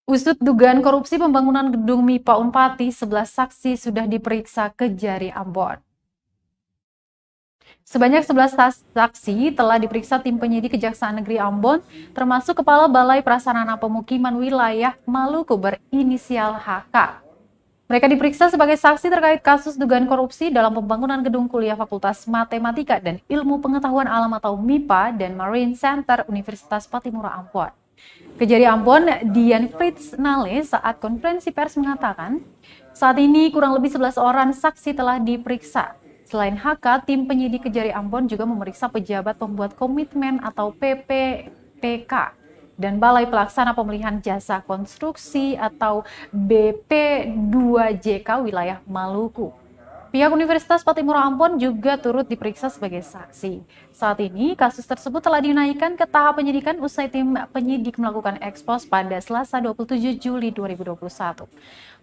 Usut dugaan korupsi pembangunan gedung MIPA Unpati, 11 saksi sudah diperiksa Kejari Ambon. Sebanyak 11 saksi telah diperiksa tim penyidik Kejaksaan Negeri Ambon, termasuk Kepala Balai Prasarana Pemukiman Wilayah Maluku berinisial HK. Mereka diperiksa sebagai saksi terkait kasus dugaan korupsi dalam pembangunan gedung kuliah Fakultas Matematika dan Ilmu Pengetahuan Alam atau MIPA dan Marine Center Universitas Patimura Ambon. Kejari Ambon, Dian Fritz Nale saat konferensi pers mengatakan, saat ini kurang lebih 11 orang saksi telah diperiksa. Selain HK, tim penyidik Kejari Ambon juga memeriksa pejabat pembuat komitmen atau PPPK dan Balai Pelaksana Pemulihan Jasa Konstruksi atau BP2JK wilayah Maluku. Pihak Universitas Patimura Ambon juga turut diperiksa sebagai saksi. Saat ini, kasus tersebut telah dinaikkan ke tahap penyidikan usai tim penyidik melakukan ekspos pada Selasa 27 Juli 2021.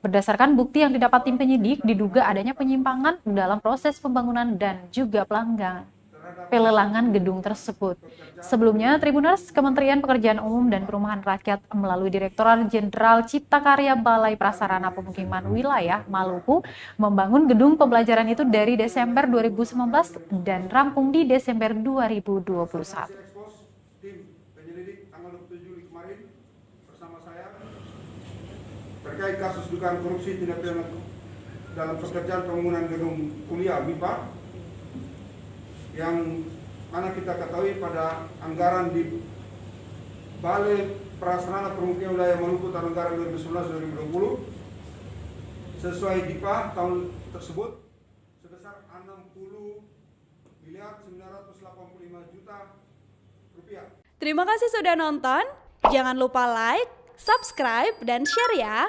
Berdasarkan bukti yang didapat tim penyidik, diduga adanya penyimpangan dalam proses pembangunan dan juga pelelangan gedung tersebut. Sebelumnya, Tribuners Kementerian Pekerjaan Umum dan Perumahan Rakyat melalui Direktorat Jenderal Cipta Karya Balai Prasarana Pemukiman Wilayah Maluku membangun gedung pembelajaran itu dari Desember 2019 dan rampung di Desember 2021. Tim penyelidik tanggal 27 Juli kemarin bersama saya terkait kasus dugaan korupsi tindak pidana dalam pekerjaan pembangunan gedung kuliah MIPA yang mana kita ketahui pada anggaran di Balai Prasarana Pemukiman Wilayah Maluku tahun anggaran 2019-2020 sesuai DIPA tahun tersebut sebesar 60.985.000.000 rupiah. Terima kasih sudah nonton. Jangan lupa like, subscribe, dan share ya.